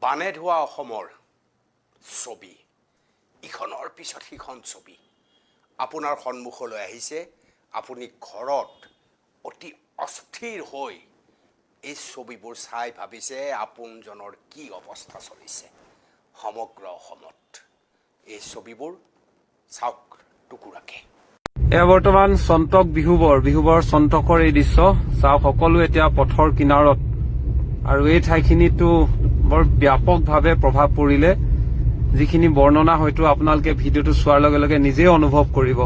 বানে ধোৱা অসমৰ ছবি ইখনৰ পিছত সিখন ছবি আপোনাৰ সন্মুখলৈ আহিছে। আপুনি ঘৰত অতি অস্থিৰ হৈ এই ছবিবোৰ চাই ভাবিছে আপোনজনৰ কি অৱস্থা চলিছে সমগ্ৰ অসমত। এই ছবিবোৰ চাওক টুকুৰাকে। এয়া বৰ্তমান চন্তক বিহুবৰ চন্তকৰ এই দৃশ্য চাওক। সকলো এতিয়া পথৰ কিনাৰত আৰু এই ঠাইখিনিতো বৰ ব্যাপকভাৱে প্ৰভাৱ পৰিলে, যিখিনি বৰ্ণনা হয়তো আপোনালোকে ভিডিঅ'টো চোৱাৰ লগে লগে নিজেই অনুভৱ কৰিব।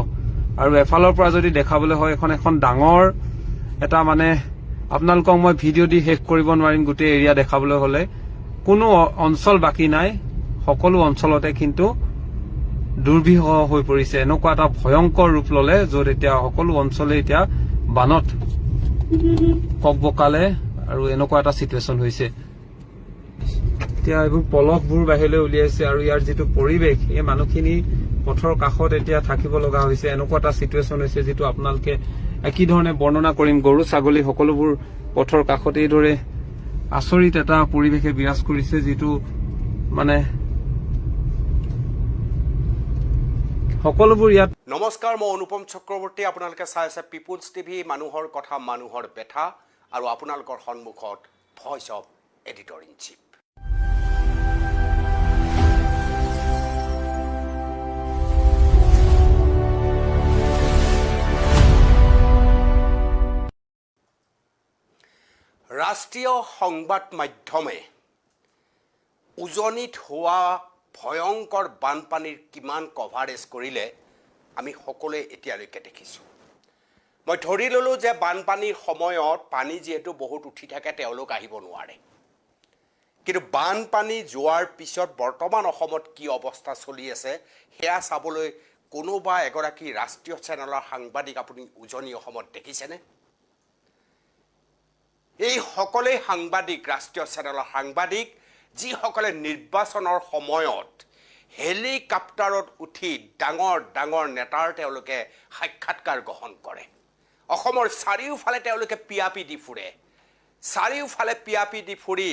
আৰু এফালৰ পৰা যদি দেখাবলৈ হয় এখন ডাঙৰ এটা মানে আপোনালোকক মই ভিডিঅ' দি শেষ কৰিব নোৱাৰিম গোটেই এৰিয়া দেখাবলৈ হলে। কোনো অঞ্চল বাকী নাই, সকলো অঞ্চলতে কিন্তু দুৰ্বিহ হৈ পৰিছে। এনেকুৱা এটা ভয়ংকৰ ৰূপ ললে য'ত এতিয়া সকলো অঞ্চলে এতিয়া বানত ককবকালে আৰু এনেকুৱা এটা চিটুৱেশ্যন হৈছে। এতিয়া এইবোৰ পলসবোৰ বাহিৰলৈ উলিয়াইছে আৰু ইয়াৰ যিটো পৰিৱেশ, এই মানুহখিনি পথৰ কাষত এতিয়া থাকিব লগা হৈছে। এনেকুৱা এটা চিটুৱেশ্যন হৈছে যিটো আপোনালোকে কি ধৰণে বৰ্ণনা কৰিম। গৰু ছাগলী সকলোবোৰ পথৰ কাষত এইদৰে আচৰিত এটা পৰিৱেশে বিৰাজ কৰিছে, যিটো মানে সকলোবোৰ ইয়াত। নমস্কাৰ, মই অনুপম চক্ৰৱৰ্তী। আপোনালোকে চাই আছে পিপুলছ টিভি, মানুহৰ কথা মানুহৰ ব্যথা, আৰু আপোনালোকৰ সন্মুখত voice of editor in chief. ৰাষ্ট্ৰীয় সংবাদ মাধ্যমে উজনিত হোৱা ভয়ংকৰ বানপানীৰ কিমান কভাৰেজ কৰিলে আমি সকলোৱে এতিয়ালৈকে দেখিছোঁ। মই ধৰি ল'লোঁ যে বানপানীৰ সময়ত পানী যিহেতু বহুত উঠি থাকে তেওঁলোক আহিব নোৱাৰে, কিন্তু বানপানী যোৱাৰ পিছত বৰ্তমান অসমত কি অৱস্থা চলি আছে সেয়া চাবলৈ কোনোবা এগৰাকী ৰাষ্ট্ৰীয় চেনেলৰ সাংবাদিক আপুনি উজনি অসমত দেখিছেনে? এই সকলেই সাংবাদিক, ৰাষ্ট্ৰীয় চেনেলৰ সাংবাদিক, যিসকলে নিৰ্বাচনৰ সময়ত হেলিকপ্টাৰত উঠি ডাঙৰ ডাঙৰ নেতাৰ তেওঁলোকে সাক্ষাৎকাৰ গ্ৰহণ কৰে। অসমৰ চাৰিওফালে তেওঁলোকে পিয়াপি দি ফুৰে, চাৰিওফালে পিয়াপি দি ফুৰি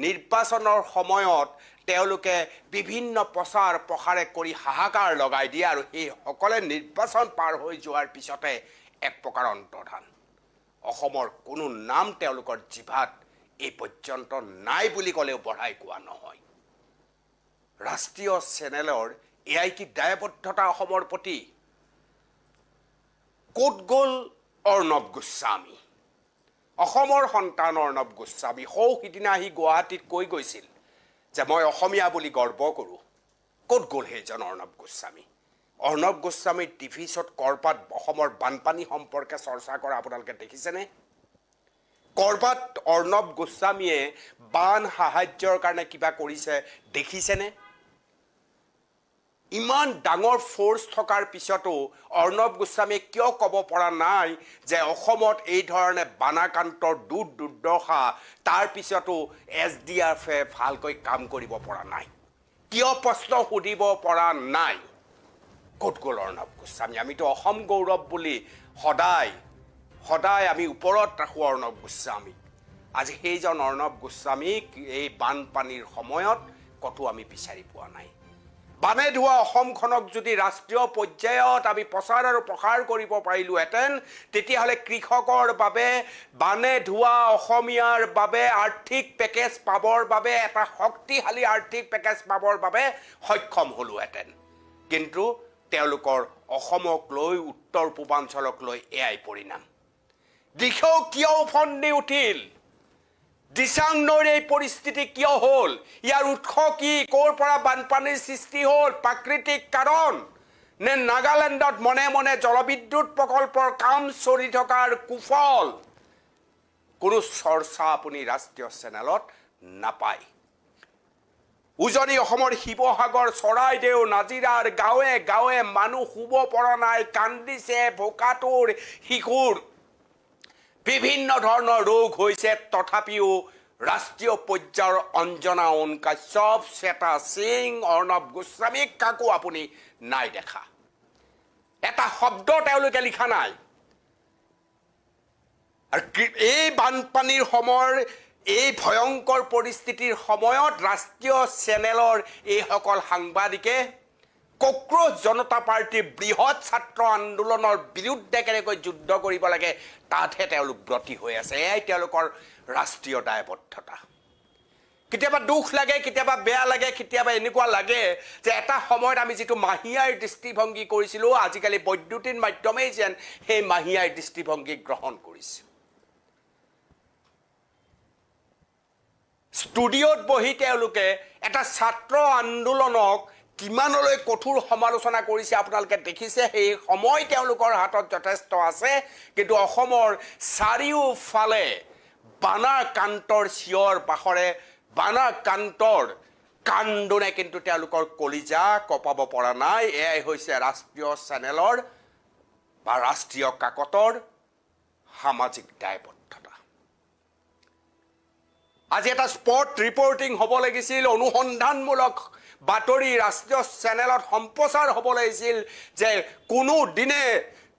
নিৰ্বাচনৰ সময়ত তেওঁলোকে বিভিন্ন প্ৰচাৰ প্ৰসাৰে কৰি হাহাকাৰ লগাই দিয়ে, আৰু সেইসকলে নিৰ্বাচন পাৰ হৈ যোৱাৰ পিছতে এক প্ৰকাৰ অন্তৰ্ধান। অসমৰ কোনো নাম তেওঁলোকৰ জিভাত এই পৰ্যন্ত নাই বুলি ক'লেও বঢ়াই কোৱা নহয়। ৰাষ্ট্ৰীয় চেনেলৰ এয়াই কি দায়বদ্ধতা অসমৰ প্ৰতি? ক'ত গ'ল অৰ্ণৱ গোস্বামী, অসমৰ সন্তান অৰ্ণৱ গোস্বামী? সিদিনা আহি গুৱাহাটীত কৈ গৈছিল যে মই অসমীয়া বুলি গৰ্ব কৰোঁ। ক'ত গ'ল সেইজন অৰ্ণৱ গোস্বামী? অৰ্ণৱ গোস্বামীৰ টিভি শ্ব'ত ক'ৰবাত অসমৰ বানপানী সম্পৰ্কে চৰ্চা কৰা আপোনালোকে দেখিছেনে? ক'ৰবাত অৰ্ণৱ গোস্বামীয়ে বান সাহায্যৰ কাৰণে কিবা কৰিছে দেখিছেনে? ইমান ডাঙৰ ফ'ৰ্চ থকাৰ পিছতো অৰ্ণৱ গোস্বামীয়ে কিয় ক'ব পৰা নাই যে অসমত এই ধৰণে বানাক্ৰান্তৰ দুৰ্দশা, তাৰ পিছতো SDRFে ভালকৈ কাম কৰিব পৰা নাই? কিয় প্ৰশ্ন সুধিব পৰা নাই? ক'ত গ'ল অৰ্ণৱ গোস্বামী? আমিতো অসম গৌৰৱ বুলি সদায় আমি ওপৰত ৰাখোঁ অৰ্ণৱ গোস্বামীক। আজি সেইজন অৰ্ণৱ গোস্বামীক এই বানপানীৰ সময়ত ক'তো আমি বিচাৰি পোৱা নাই। বানে ধোৱা অসমখনক যদি ৰাষ্ট্ৰীয় পৰ্যায়ত আমি প্ৰচাৰ আৰু প্ৰসাৰ কৰিব পাৰিলোহেঁতেন, তেতিয়াহ'লে কৃষকৰ বাবে, বানে ধোৱা অসমীয়াৰ বাবে আৰ্থিক পেকেজ পাবৰ বাবে, এটা শক্তিশালী আৰ্থিক পেকেজ পাবৰ বাবে সক্ষম হ'লোহেঁতেন। কিন্তু তেওঁলোকৰ অসমক লৈ, উত্তৰ পূৰ্বাঞ্চলক লৈ এয়াই পৰিণাম। দিখৌ কিয় উফন্দি উঠিল? দিচাং নৈৰ এই পৰিস্থিতি কিয় হ'ল? ইয়াৰ উৎস কি? ক'ৰ পৰা বানপানীৰ সৃষ্টি হ'ল? প্ৰাকৃতিক কাৰণ নে নাগালেণ্ডত মনে মনে জলবিদ্যুৎ প্ৰকল্পৰ কাম চলি থকাৰ কুফল? কোনো চৰ্চা আপুনি ৰাষ্ট্ৰীয় চেনেলত নাপায়। উজনি অসমৰ শিৱসাগৰ, চৰাইদেউ, নাজিৰাৰ গাঁৱে গাঁৱে মানুহ শুব পৰা নাই, কান্দিছে। ভোকাতুৰ শিশুৰ বিভিন্ন ধৰণৰ ৰোগ হৈছে, তথাপিও ৰাষ্ট্ৰীয় পৰ্যায়ৰ অঞ্জনা ওম কাশ্যপ, শ্বেতা সিং, অৰ্ণৱ গোস্বামীক কাকো আপুনি নাই দেখা। এটা শব্দ তেওঁলোকে লিখা নাই। আৰু এই বানপানীৰ সময়ৰ এই ভয়ংকৰ পৰিস্থিতিৰ সময়ত ৰাষ্ট্ৰীয় চেনেলৰ এইসকল সাংবাদিকে কক্ৰোচ জনতা পাৰ্টিৰ বৃহৎ ছাত্ৰ আন্দোলনৰ বিৰুদ্ধে কেনেকৈ যুদ্ধ কৰিব লাগে তাতহে তেওঁলোক ব্ৰতী হৈ আছে। এয়াই তেওঁলোকৰ ৰাষ্ট্ৰীয় দায়বদ্ধতা। কেতিয়াবা দুখ লাগে, কেতিয়াবা বেয়া লাগে, কেতিয়াবা এনেকুৱা লাগে যে এটা সময়ত আমি যিটো মাহীয়াৰ দৃষ্টিভংগী কৰিছিলোঁ, আজিকালি বৈদ্যুতিন মাধ্যমেই যেন সেই মাহীয়াৰ দৃষ্টিভংগী গ্ৰহণ কৰিছে। ষ্টুডিঅ'ত বহি তেওঁলোকে এটা ছাত্ৰ আন্দোলনক কিমানলৈ কঠোৰ সমালোচনা কৰিছে আপোনালোকে দেখিছে। সেই সময় তেওঁলোকৰ হাতত যথেষ্ট আছে, কিন্তু অসমৰ চাৰিওফালে বানাকান্তৰ চিঞৰ বাখৰে, বানাকান্তৰ কান্দোনে কিন্তু তেওঁলোকৰ কলিজা কঁপাব পৰা নাই। এয়াই হৈছে ৰাষ্ট্ৰীয় চেনেলৰ বা ৰাষ্ট্ৰীয় কাকতৰ সামাজিক দায়বদ্ধতা। আজি এটা স্পট ৰিপৰ্টিং হ'ব লাগিছিল, অনুসন্ধানমূলক বাতৰি ৰাষ্ট্ৰীয় চেনেলত সম্প্ৰচাৰ হ'ব লাগিছিল যে কোনো দিনে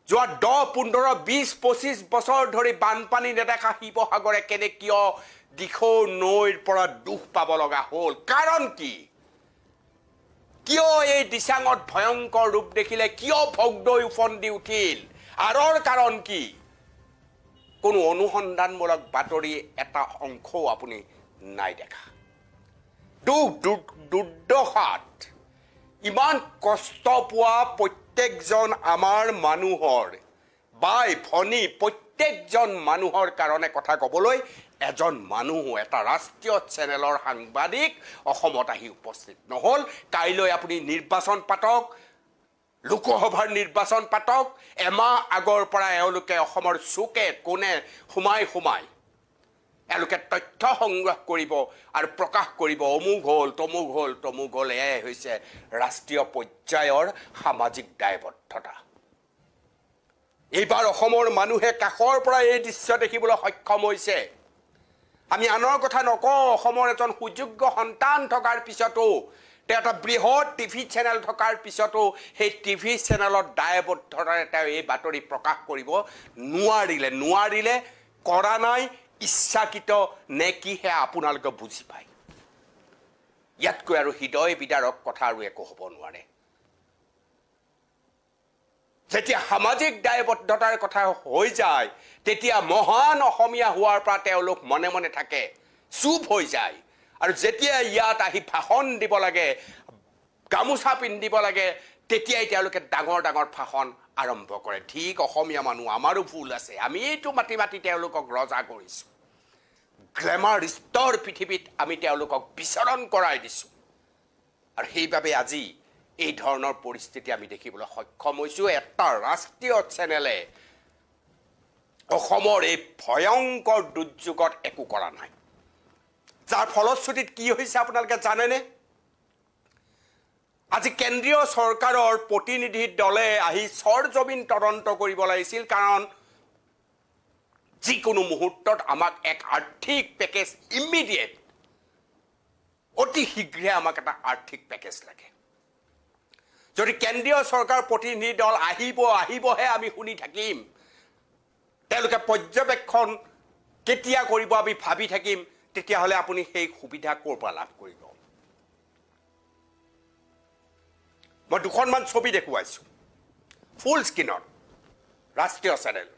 যোৱা 10, 15, 20, 25 বছৰ ধৰি বানপানী নেদেখা শিৱসাগৰে কিয় দিখৌ নৈৰ পৰা দুখ পাব লগা হ'ল। কাৰণ কি? কিয় এই দিচাঙত ভয়ংকৰ ৰূপ দেখিলে? কিয় ভগদৈ উফন্দি উঠিল? আঁৰৰ কাৰণ কি? কোনো অনুসন্ধানমূলক বাতৰি এটা অংশও আপুনি নাই দেখা। দুৰ্দশাত ইমান কষ্ট পোৱা প্ৰত্যেকজন আমাৰ মানুহৰ, বাই ভনী প্ৰত্যেকজন মানুহৰ কাৰণে কথা ক'বলৈ এজন মানুহো, এটা ৰাষ্ট্ৰীয় চেনেলৰ সাংবাদিক অসমত আহি উপস্থিত নহ'ল। কাইলৈ আপুনি নিৰ্বাচন পাতক, লোকসভাৰ নিৰ্বাচন পাতক। এমাহ আগৰ পৰা এওঁলোকে অসমৰ চুকে কোণে সোমাই এওঁলোকে তথ্য সংগ্ৰহ কৰিব আৰু প্ৰকাশ কৰিব, অমুক হ'ল, তমুক হ'ল, তমুক হ'ল। এয়াই হৈছে ৰাষ্ট্ৰীয় পৰ্যায়ৰ সামাজিক দায়বদ্ধতা। এইবাৰ অসমৰ মানুহে কাষৰ পৰা এই দৃশ্য দেখিবলৈ সক্ষম হৈছে। আমি আনৰ কথা নকওঁ, অসমৰ এজন সুযোগ্য সন্তান থকাৰ পিছতো, তেওঁ এটা বৃহৎ টিভি চেনেল থকাৰ পিছতো সেই টিভি চেনেলত দায়বদ্ধতাৰে তেওঁ এই বাতৰি প্ৰকাশ কৰিব নোৱাৰিলে, কৰা নাই, ইচ্ছাকৃত নে কি সেয়া আপোনালোকে বুজি পায়। ইয়াতকৈ আৰু হৃদয় বিদাৰক কথা আৰু একো হ'ব নোৱাৰে। যেতিয়া সামাজিক দায়বদ্ধতাৰ কথা হৈ যায়, তেতিয়া মহান অসমীয়া হোৱাৰ পৰা তেওঁলোক মনে মনে থাকে, চুপ হৈ যায়। আৰু যেতিয়া ইয়াত আহি ভাষণ দিব লাগে, গামোচা পিন্ধিব লাগে, তেতিয়াই তেওঁলোকে ডাঙৰ ডাঙৰ ভাষণ আৰম্ভ কৰে। ঠিক অসমীয়া মানুহ, আমাৰো ভুল আছে, আমি এইটো মাতি তেওঁলোকক ৰজা কৰিছোঁ, গ্লেমাৰ স্তৰ পৃথিৱীত আমি তেওঁলোকক বিচৰণ কৰাই দিছোঁ। আৰু সেইবাবে আজি এই ধৰণৰ পৰিস্থিতি আমি দেখিবলৈ সক্ষম হৈছোঁ। এটা ৰাষ্ট্ৰীয় চেনেলে অসমৰ এই ভয়ংকৰ দুৰ্যোগত একো কৰা নাই। যাৰ ফলশ্ৰুতিত কি হৈছে আপোনালোকে জানেনে? আজি কেন্দ্ৰীয় চৰকাৰৰ প্ৰতিনিধি দলে আহি চৰজমিন তদন্ত কৰিব লাগিছিল, কাৰণ যিকোনো মুহূৰ্তত আমাক এক আৰ্থিক পেকেজ, ইমিডিয়েট, অতি শীঘ্ৰে আমাক এটা আৰ্থিক পেকেজ লাগে। যদি কেন্দ্ৰীয় চৰকাৰ প্ৰতিনিধি দল আহিবহে আমি শুনি থাকিম, তেওঁলোকে পৰ্যবেক্ষণ কেতিয়া কৰিব আমি ভাবি থাকিম, তেতিয়াহ'লে আপুনি সেই সুবিধা ক'ৰ পৰা লাভ কৰিব? মই দুখনমান ছবি দেখুৱাইছোঁ ফুল স্ক্ৰীনত, ৰাষ্ট্ৰীয় চেনেল।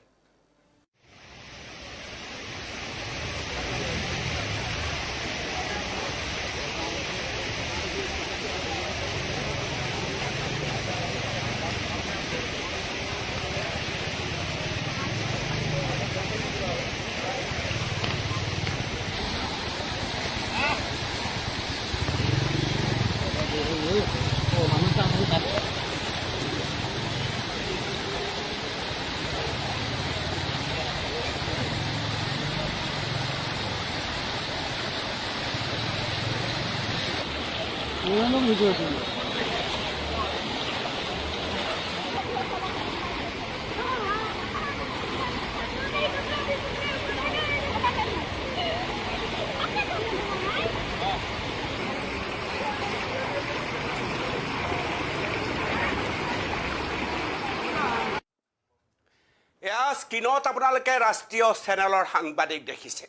স্ক্ৰীনত আপোনালোকে ৰাষ্ট্ৰীয় চেনেলৰ সাংবাদিক দেখিছে।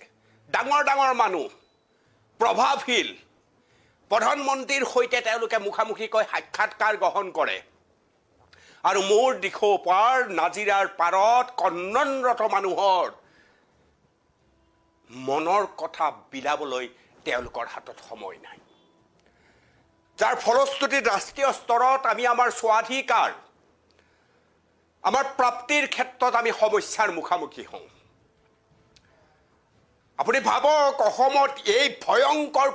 ডাঙৰ ডাঙৰ মানুহ প্ৰভাৱশীল প্ৰধানমন্ত্ৰীৰ সৈতে তেওঁলোকে মুখামুখিকৈ সাক্ষাৎকাৰ গ্ৰহণ কৰে আৰু মোৰ দিশো পাৰ নাজিৰাৰ পাৰত কন্ননৰত মানুহৰ মনৰ কথা বিলাবলৈ তেওঁলোকৰ হাতত সময় নাই যাৰ ফলশ্ৰুতিত ৰাষ্ট্ৰীয় স্তৰত আমি আমাৰ স্বাধিকাৰ আমাৰ প্ৰাপ্তিৰ ক্ষেত্ৰত আমি সমস্যাৰ মুখামুখি হওঁ আপুনি ভাবক অসমত এই ভয়ংকৰ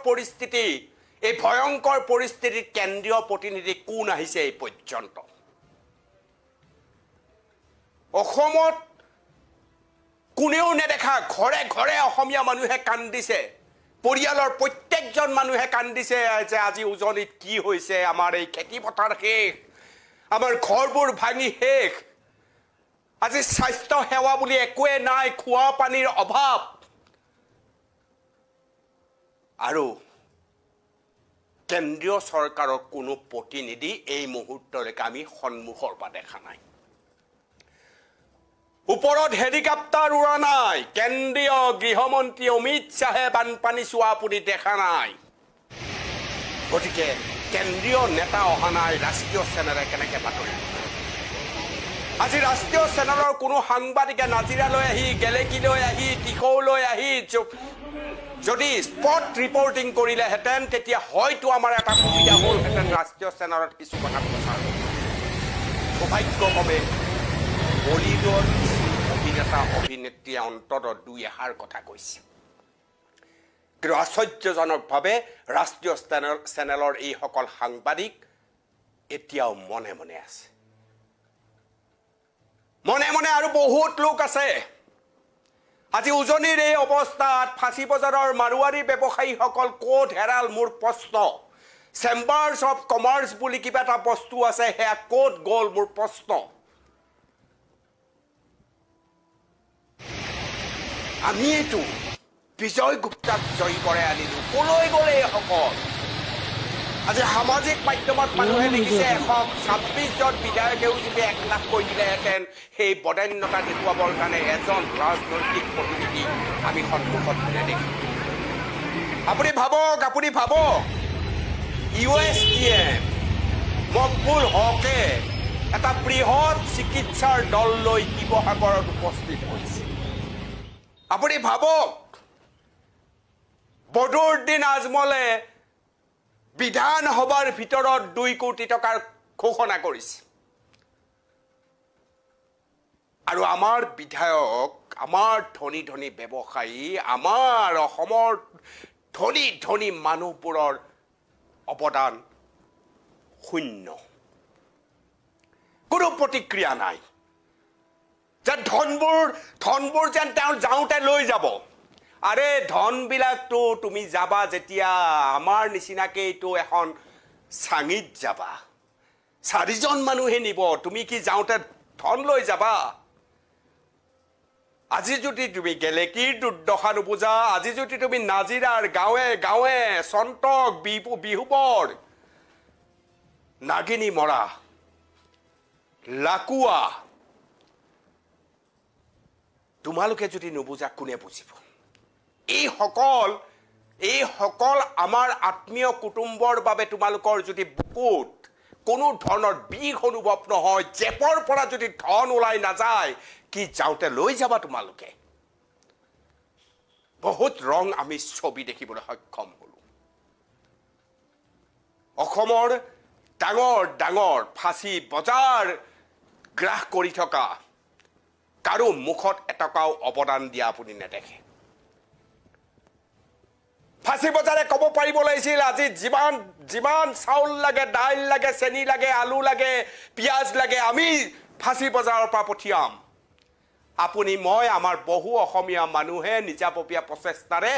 পৰিস্থিতিত কেন্দ্ৰীয় প্ৰতিনিধি কোন আহিছে এই পৰ্যন্ত অসমত কোনেও নেদেখা ঘৰে ঘৰে অসমীয়া মানুহে কান্দিছে পৰিয়ালৰ প্ৰত্যেকজন মানুহে কান্দিছে যে আজি উজনিত কি হৈছে আমাৰ এই খেতি পথাৰ শেষ আমাৰ ঘৰবোৰ ভাঙি শেষ আজি স্বাস্থ্য সেৱা বুলি একোৱে নাই খোৱা পানীৰ অভাৱ আৰু কেন্দ্ৰীয় চৰকাৰৰ কোনো প্ৰতিনিধি এই মুহূৰ্তলৈকে আমি সন্মুখৰ পৰা দেখা নাই ওপৰত হেলিকপ্টাৰ উৰা নাই কেন্দ্ৰীয় গৃহমন্ত্ৰী অমিত শ্বাহে বানপানী চোৱা আপুনি দেখা নাই গতিকে কেন্দ্ৰীয় নেতা অহা নাই ৰাষ্ট্ৰীয় চেনেলে কেনেকৈ বাতৰি আজি ৰাষ্ট্ৰীয় চেনেলৰ কোনো সাংবাদিকে নাজিৰালৈ আহি গেলেকীলৈ আহি টিখৌলৈ আহি যদি স্পট ৰিপৰ্টিং কৰিলেহেঁতেন তেতিয়া হয়তো আমাৰ এটা সুবিধা হ'লহেঁতেন ৰাষ্ট্ৰীয় চেনেলত কিছু কথা প্ৰচাৰ সৌভাগ্যক্ৰমে বলিউডৰ অভিনেতা অভিনেত্ৰীয়ে অন্ততঃ দুই এষাৰ কথা কৈছে কিন্তু আশ্চৰ্যজনকভাৱে ৰাষ্ট্ৰীয় চেনেলৰ এইসকল সাংবাদিক এতিয়াও মনে মনে আছে মনে মনে আৰু বহুত লোক আছে আজি উজনিৰ এই অৱস্থাত ফাঁচী বজাৰৰ মাৰোৱাৰী ব্যৱসায়ীসকল ক'ত হেৰাল মোৰ প্ৰশ্ন চেম্বাৰ্ছ অফ কমাৰ্চ বুলি কিবা এটা বস্তু আছে সেয়া ক'ত গ'ল মোৰ প্ৰশ্ন আমিয়েতো বিজয় গুপ্তাক জয়ী কৰাই আনিলোঁ কলৈ গ'ল এইসকল আজি সামাজিক মাধ্যমত মানুহে লিখিছে 126 জন বিধায়কেও যদি 1 লাখ কৈ দিলেহেঁতেন সেই বদান্যতা দেখুৱাবৰ কাৰণে এজন ৰাজনৈতিক প্ৰতিনিধি আমি সন্মুখত নেদেখিম আপুনি ভাবক USTM মকবুল হকে এটা বৃহৎ চিকিৎসাৰ দল লৈ শিৱসাগৰত উপস্থিত হৈছে আপুনি ভাবক বদৰুদ্দিন আজমলে বিধানসভাৰ ভিতৰত 2 কোটি টকাৰ ঘোষণা কৰিছে আৰু আমাৰ বিধায়ক আমাৰ ধনী ধনী ব্যৱসায়ী আমাৰ অসমৰ ধনী ধনী মানুহবোৰৰ অৱদান শূন্য কোনো প্ৰতিক্ৰিয়া নাই যে ধনবোৰ যেন তেওঁ যাওঁতে লৈ যাব আৰে ধনবিলাকতো তুমি যাবা যেতিয়া আমাৰ নিচিনাকে এইটো এখন চাঙিত যাবা 4 জন মানুহে নিব তুমি কি যাওঁতে ধন লৈ যাবা আজি যদি তুমি গেলেকীৰ দুৰ্দশা নুবুজা আজি যদি তুমি নাজিৰাৰ গাঁৱে গাঁৱে চন্তক বিহুবৰ নাগিনী মৰা লাকুৱা তোমালোকে যদি নুবুজা কোনে বুজিব এই সকল আমাৰ আত্মীয় কুটুম্বৰ বাবে তোমালোকৰ যদি বুকুত কোনো ধৰণৰ বিষ অনুভৱ নহয় জেপৰ পৰা যদি ধন ওলাই নাযায় কি যাওঁতে লৈ যাবা তোমালোকে বহুত ৰং আমি ছবি দেখিবলৈ সক্ষম হলো অসমৰ ডাঙৰ ডাঙৰ ফাঁচী বজাৰ গ্ৰাস কৰি থকা কাৰো মুখত এটকাও অৱদান দিয়া আপুনি নেদেখে ফাঁচী বজাৰে ক'ব পাৰিব লাগিছিল আজি যিমান চাউল লাগে দাইল লাগে চেনি লাগে আলু লাগে পিঁয়াজ লাগে আমি ফাঁচী বজাৰৰ পৰা পঠিয়াম আপুনি মই আমাৰ বহু অসমীয়া মানুহে নিজাববীয়া প্ৰচেষ্টাৰে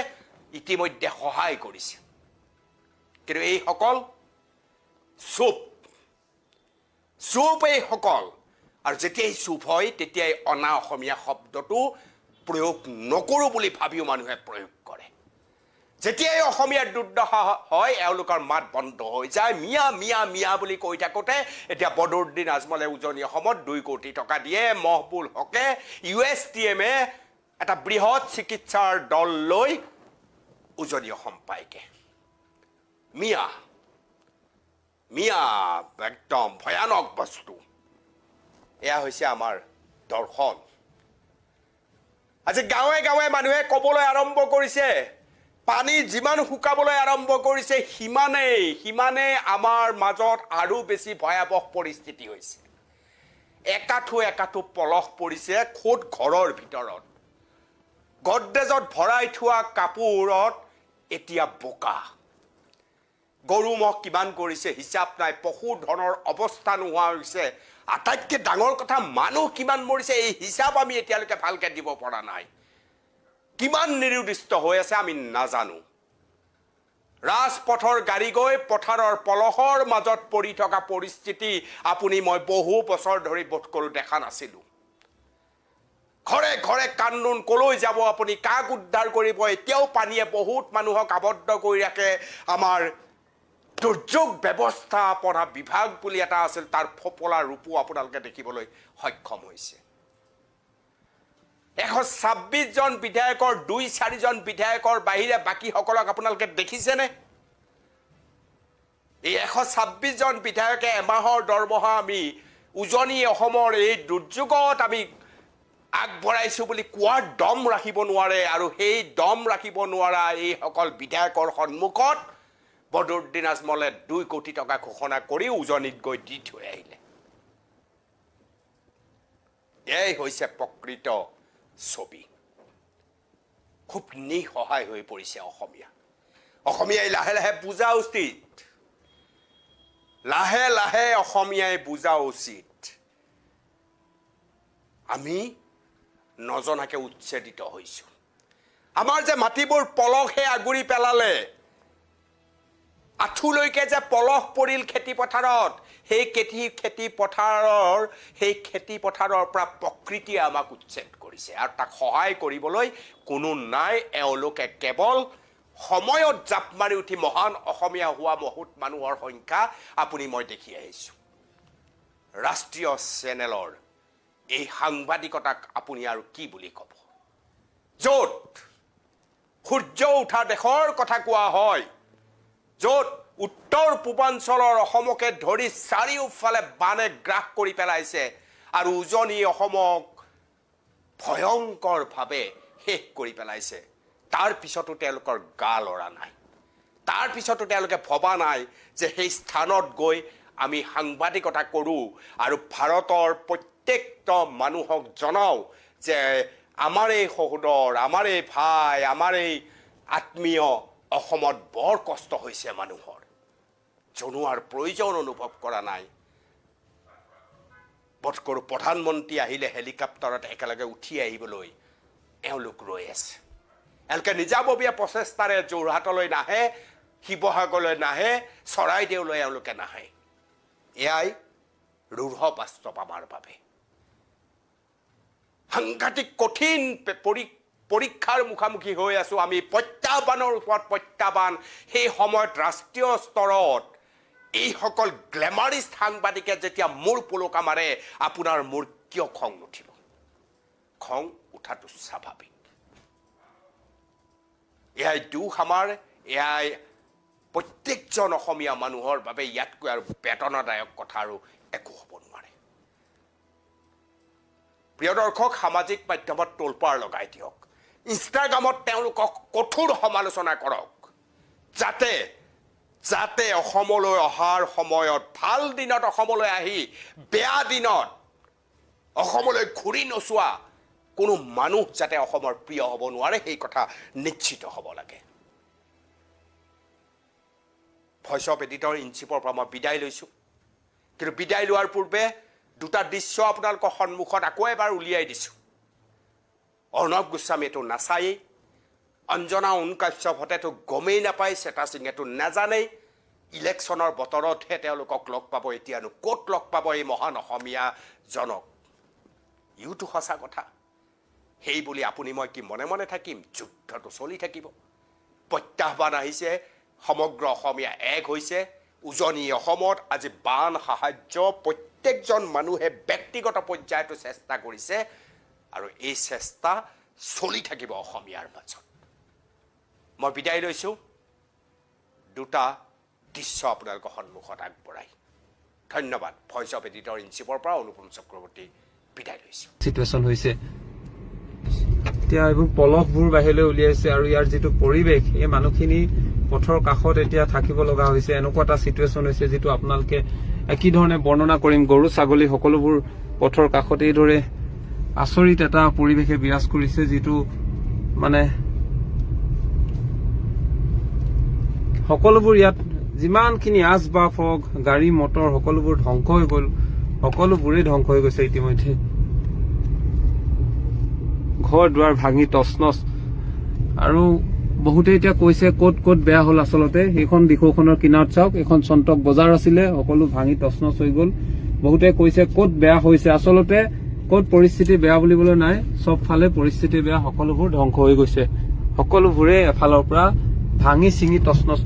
ইতিমধ্যে সহায় কৰিছে কিন্তু এইসকল চুপ এইসকল আৰু যেতিয়াই চুপ হয় তেতিয়াই অনা অসমীয়া শব্দটো প্ৰয়োগ নকৰোঁ বুলি ভাবিও মানুহে প্ৰয়োগ কৰে যেতিয়াই অসমীয়াৰ দুৰ্দশা হয় এওঁলোকৰ মাত বন্ধ হৈ যায় মিয়া বুলি কৈ থাকোঁতে এতিয়া বদৰুদ্দিন আজমলে উজনি অসমত 2 কোটি টকা দিয়ে মহবুল হকে USTMে এটা বৃহৎ চিকিৎসাৰ দল লৈ উজনি অসম পায়গে। মিয়া একদম ভয়ানক বস্তু। এয়া হৈছে আমাৰ দৰ্শন। আজি গাঁৱে গাঁৱে মানুহে ক'বলৈ আৰম্ভ কৰিছে, পানী যিমান শুকাবলৈ আৰম্ভ কৰিছে সিমানেই আমাৰ মাজত আৰু বেছি ভয়াৱহ পৰিস্থিতি হৈছে। একাঠু পলস পৰিছে খোদ ঘৰৰ ভিতৰত। গডৰেজত ভৰাই থোৱা কাপোৰত এতিয়া বোকা। গৰু মহ কিমান কৰিছে হিচাপ নাই, পশুধনৰ অৱস্থা নোহোৱা হৈছে। আটাইতকৈ ডাঙৰ কথা, মানুহ কিমান মৰিছে এই হিচাপ আমি এতিয়ালৈকে ভালকে দিব পৰা নাই। কিমান নিৰুদ্দিষ্ট হৈ আছে আমি নাজানো। ৰাজপথৰ গাড়ী গৈ পথাৰৰ পলসৰ মাজত পৰি থকা পৰিস্থিতি আপুনি মই বহু বছৰ ধৰি বোধ কৰোঁ দেখা নাছিলোঁ। ঘৰে ঘৰে কান্দোন, কলৈ যাব আপুনি, কাক উদ্ধাৰ কৰিব? এতিয়াও পানীয়ে বহুত মানুহক আবদ্ধ কৰি ৰাখে। আমাৰ দুৰ্যোগ ব্যৱস্থাপনা বিভাগ বুলি এটা আছিল, তাৰ ফপলা ৰূপো আপোনালোকে দেখিবলৈ সক্ষম হৈছে। 126 জন বিধায়কৰ 2-4 জন বিধায়কৰ বাহিৰে বাকীসকলক আপোনালোকে দেখিছেনে? এই 126 জন বিধায়কে এমাহৰ দৰমহা আমি উজনি অসমৰ এই দুৰ্যোগত আমি আগবঢ়াইছোঁ বুলি কোৱাৰ দম ৰাখিব নোৱাৰে। আৰু সেই দম ৰাখিব নোৱাৰা এইসকল বিধায়কৰ সন্মুখত বদৰুদ্দিন আজমলে 2 কোটি টকা ঘোষণা কৰি উজনিত গৈ দি থৈ আহিলে। এই হৈছে প্ৰকৃত ছবি। খুব নিসহায় হৈ পৰিছে অসমীয়াই লাহে লাহে বুজা উচিত। লাহে লাহে অসমীয়াই বুজা উচিত আমি নজনাকে উচ্ছেদিত হৈছো। আমাৰ যে মাটিবোৰ পলসে আগুৰি পেলালে, আঁঠুলৈকে যে পলস পৰিল খেতি পথাৰত, সেই খেতি পথাৰৰ পৰা প্ৰকৃতিয়ে আমাক উচ্ছেদ কৰিছে। আৰু তাক সহায় কৰিবলৈ কোনো নাই। এওঁলোকে কেৱল সময়ত জাপ মাৰি উঠি মহান অসমীয়া হোৱা বহুত মানুহৰ সংখ্যা আপুনি মই দেখি আহিছোঁ। ৰাষ্ট্ৰীয় চেনেলৰ এই সাংবাদিকতাক আপুনি আৰু কি বুলি ক'ব? য'ত সূৰ্য উঠা দেশৰ কথা কোৱা হয়, য'ত উত্তৰ পূৰ্বাঞ্চলৰ অসমকে ধৰি চাৰিওফালে বানে গ্ৰাস কৰি পেলাইছে আৰু উজনি অসমক ভয়ংকৰভাৱে শেষ কৰি পেলাইছে, তাৰ পিছতো তেওঁলোকৰ গা লৰা নাই। তাৰ পিছতো তেওঁলোকে ভবা নাই যে সেই স্থানত গৈ আমি সাংবাদিকতা কৰোঁ আৰু ভাৰতৰ প্ৰত্যেকটা মানুহক জনাওঁ যে আমাৰ এই সহোদৰ, আমাৰ এই ভাই, আমাৰ এই আত্মীয় অসমত বৰ কষ্ট হৈছে মানুহৰ। জনোৱাৰ প্ৰয়োজন অনুভৱ কৰা নাই। বোধ কৰোঁ প্ৰধানমন্ত্ৰী আহিলে হেলিকপ্টাৰত একেলগে উঠি আহিবলৈ এওঁলোক ৰৈ আছে। এওঁলোকে নিজাববীয়া প্ৰচেষ্টাৰে যোৰহাটলৈ নাহে, শিৱসাগৰলৈ নাহে, চৰাইদেউলৈ এওঁলোকে নাহে। এয়াই ৰুঢ় বাস্তৱ আমাৰ বাবে। সাংঘাতিক কঠিন পৰীক্ষাৰ মুখামুখি হৈ আছোঁ আমি, প্ৰত্যাহ্বানৰ ওপৰত প্ৰত্যাহ্বান। সেই সময়ত ৰাষ্ট্ৰীয় স্তৰত এইসকল গ্লেমাৰিষ্ট সাংবাদিকে যেতিয়া মূৰ পোলকা মাৰে, আপোনাৰ মোৰ কিয় খং নুঠিব? খং উঠাটো স্বাভাৱিক। এয়াই দুখ আমাৰ, এয়াই প্ৰত্যেকজন অসমীয়া মানুহৰ বাবে ইয়াতকৈ আৰু বেদনাদায়ক কথা আৰু একো হ'ব নোৱাৰে। প্ৰিয় দৰ্শক, সামাজিক মাধ্যমত তোলপাৰ লগাই দিয়ক, ইনষ্টাগ্ৰামত তেওঁলোকক কঠোৰ সমালোচনা কৰক, যাতে অসমলৈ অহাৰ সময়ত, ভাল দিনত অসমলৈ আহি বেয়া দিনত অসমলৈ ঘূৰি নোচোৱা কোনো মানুহ যাতে অসমৰ প্ৰিয় হ'ব নোৱাৰে, সেই কথা নিশ্চিত হ'ব লাগে। ভইচ অফ এডিটৰ ইন চিফৰ পৰা মই বিদায় লৈছোঁ। কিন্তু বিদায় লোৱাৰ পূৰ্বে 2টা দৃশ্য আপোনালোকৰ সন্মুখত আকৌ এবাৰ উলিয়াই দিছোঁ। অৰ্ণৱ গোস্বামীয়েতো নাচায়েই, অঞ্জনা কাশ্যপহঁতেতো গমেই নাপায়, চেতা সিঙেতো নাজানেই। ইলেকশ্যনৰ বতৰতহে তেওঁলোকক লগ পাব। এতিয়ানো ক'ত লগ পাব এই মহান অসমীয়াজনক? ইউটো সঁচা কথা। সেই বুলি আপুনি মই কি মনে মনে থাকিম? যুদ্ধটো চলি থাকিব। প্ৰত্যাহ্বান আহিছে, সমগ্ৰ অসমীয়া এক হৈছে। উজনি অসমত আজি বান সাহায্য প্ৰত্যেকজন মানুহে ব্যক্তিগত পৰ্যায়তো চেষ্টা কৰিছে আৰু এই চেষ্টা চলি থাকিব অসমীয়াৰ মাজত। মই বিদায় লৈছোঁ দুটা দৃশ্য আপোনালোকৰ সন্মুখত আগবঢ়াই। ধন্যবাদ। ভইচ অফ এডিটৰ ইন চিফৰ পৰা অনুপম চক্ৰৱৰ্তী বিদায় লৈছোঁ। চিটুৱেশ্যন হৈছে এতিয়া এইবোৰ পলসবোৰ বাহিৰলৈ উলিয়াইছে আৰু ইয়াৰ যিটো পৰিৱেশ এই মানুহখিনি পথৰ কাষত এতিয়া থাকিব লগা হৈছে। এনেকুৱা এটা চিটুৱেশ্যন হৈছে যিটো আপোনালোকে কি ধৰণে বৰ্ণনা কৰিম। গৰু ছাগলী সকলোবোৰ পথৰ কাষত এইদৰে আচৰিত এটা পৰিৱেশে বিৰাজ কৰিছে, যিটো মানে সকলোবোৰ ইয়াত যিমানখিনি আচবাব হওক গাড়ী মটৰ সকলোবোৰ ধ্বংস হৈ গ'ল, সকলোবোৰেই ধ্বংস হৈ গৈছে ইতিমধ্যে। ঘৰ দুৱাৰ ভাঙি তছনছ। আৰু বহুতে এতিয়া কৈছে ক'ত ক'ত বেয়া হ'ল। আচলতে সেইখন দিশৌখনৰ কিনাৰত চাওক, এখন চন্তক বজাৰ আছিলে, সকলো ভাঙি তছনছ হৈ গ'ল। বহুতে কৈছে ক'ত বেয়া হৈছে। আচলতে ক'ত পৰিস্থিতি বেয়া বুলিবলৈ নাই, চব ফালে পৰিস্থিতি বেয়া, সকলোবোৰ ধ্বংস হৈ গৈছে, সকলোবোৰে এফালৰ পৰা ভাঙি ছিঙি তছনছ।